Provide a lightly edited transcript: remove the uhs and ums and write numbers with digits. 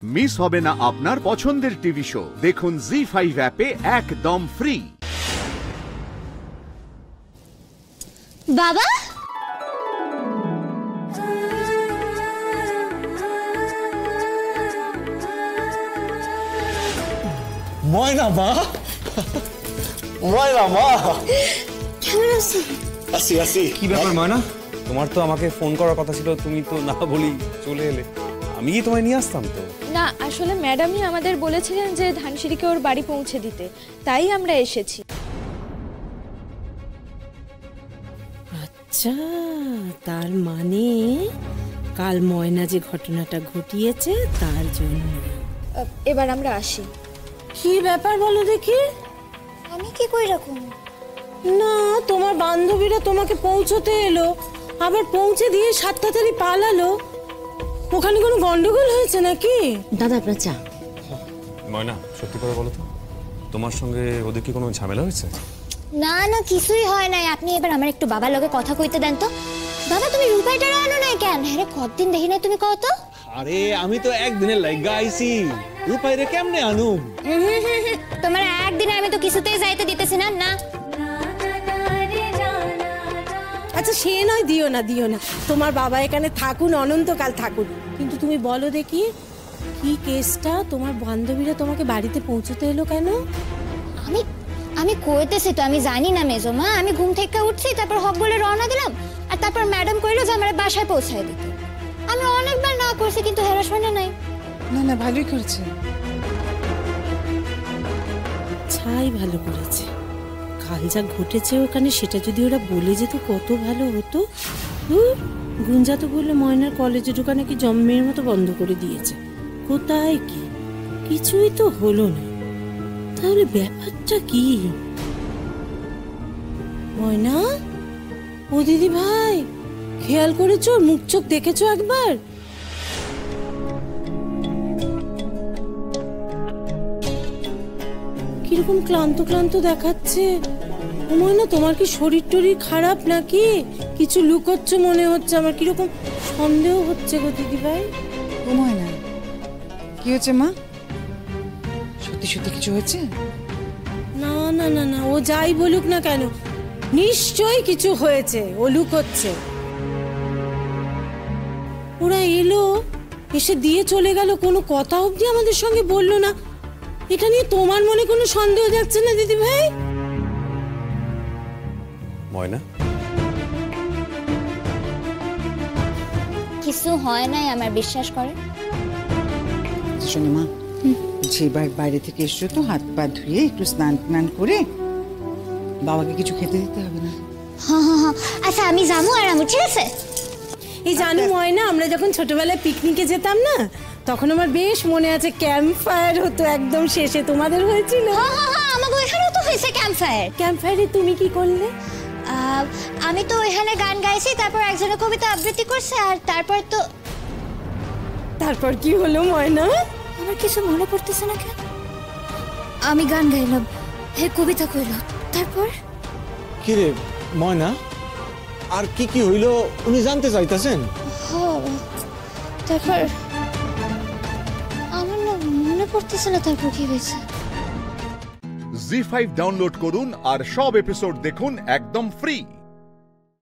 Miss হবে না আপনার পছন্দের টিভি শো। দেখুন জি5 অ্যাপে একদম ফ্রি। বাবা ময়না মা, ময়না মা কেমন আছো? আসি আসি। কি ব্যাপার ময়না, তোমার তো আমাকে ফোন করার কথা ছিল, তুমি তো না বলি চলে এলে। আমি কি তোমায় নিয়ে আসতাম তো? না, আসলে ম্যাডামই আমাদের বলেছিলেন যে ধানসিঁড়িকে ওর বাড়ি পৌঁছে দিতে, তাই আমরা এসেছি। আচ্ছা, তার মানে কাল ময়না যে ঘটনাটা ঘটিয়েছে তার জন্য। এবার আমরা আসি। কি ব্যাপার বলো দেখি? আমি কি কই রাখুন? না, তোমার বান্ধবীরা তোমাকে পৌঁছতে এলো, আবার পৌঁছে দিয়ে 7 তাড়াতাড়ি পালালো। ওখানে কোনো গন্ডগোল হয়েছে নাকি? দাদা আপনার চা। ময়না সত্যি করে বলো তো, তোমার সঙ্গে ওদের কি কোনো ঝামেলা হয়েছে? না না, কিছুই হয় নাই। আপনি এবার আমার একটু বাবার লগে কথা কইতে দেন তো। বাবা তুমি রূপাইটা আনো নাই কেন? হ্যাঁ, কতদিন দেখি নাই তুমি কত। আরে আমি তো একদিনের লাইগা আইছি, রূপাইরে কেমনে আনু? তোমার একদিনে আমি তো কিছুতেই যাইতে দিতেছি না। না আচ্ছা, সে নয়, দিও না দিও না। তোমার বাবা এখানে থাকুন, অনন্তকাল থাকুন। কিন্তু তুমি বলো দেখি, কি কেসটা? তোমার বান্ধবীরা তোমাকে বাড়িতে পৌঁছতে এলো কেন? আমি কইতেছি তো, আমি জানি না মেজো মা। আমি ঘুম থেকে উঠছি, তারপর হক বলে রওনা দিলাম, আর তারপর ম্যাডাম কইলো যে আমার বাসায় পৌঁছায় দিতে। আমি অনেকবার না করছি, কিন্তু হেরাস মানে নাই। না না, ভালোই করেছে। ছাই ভালো করেছে। কাল যা ঘটেছে ওখানে, সেটা যদি ওরা বলে যেত কত ভালো হতো। গুঞ্জা তো বললো ময়নার কলেজে ঢোকা নাকি জম্মের মতো বন্ধ করে দিয়েছে। কোথায় কি, কিছুই তো হলো না। তাহলে ব্যাপারটা কি? ময়না, ও দিদি ভাই, খেয়াল করেছো? মুখ চোখ দেখেছো একবার? কিরকম ক্লান্ত ক্লান্ত দেখাচ্ছে। ও ময়না, তোমার কি শরীর টরীর খারাপ নাকি? কিছু লুকোচ্ছ মনে হচ্ছে আমার, কিরকম সন্দেহ হচ্ছে গো দিদি ভাই। ও ময়না, কি হয়েছে মা? সত্যি সত্যি কিছু হয়েছে? না না না না, ও যাই বলুক না কেন, নিশ্চয়ই কিছু হয়েছে। ও লুকোচ্ছে। ওরা এলো, এসে দিয়ে চলে গেল, কোনো কথা অবধি আমাদের সঙ্গে বললো না। এটা নিয়ে তোমার মনে কোনো সন্দেহ যাচ্ছে না দিদি ভাই? ময়না, কিছু হয় নাই, আমার বিশ্বাস করে। শোনো মা, যেবার বাইরে থেকে এসছো তো হাত পা ধুয়ে একটু স্নান টান করে বাবাকে কিছু খেতে দিতে হবে না? হ্যাঁ, আচ্ছা আমি যাবো আর আমি, ঠিক আছে? এই জানো ময়না, আমরা যখন ছোটবেলায় পিকনিকে যেতাম না, তখন আমার বেশ মনে আছে, ক্যাম্প ফায়ার হতো একদম শেষে। তোমাদের হয়েছিল? হ্যাঁ, আমাকে এখানেও তো হয়েছে ক্যাম্প ফায়ার। ক্যাম্প ফায়ারে তুমি কি করলে? আমি তো এখানে গান গাইছি, তারপর একজনের কবিতা আবৃত্তি করছে, আর তারপর কি হলো ময়না? আমার কিছু মনে পড়তেছে না কেন। আমি গান গাইলাম, হে কবিতা কইল, তারপর কি রে ময়না, আর কি কি হইলো উনি জানতে চাইতাছেন? তারপর আমার না মনে পড়তেছে না তারপর কি হয়েছে। জি5 ডাউনলোড করুন আর সব এপিসোড দেখুন একদম ফ্রি।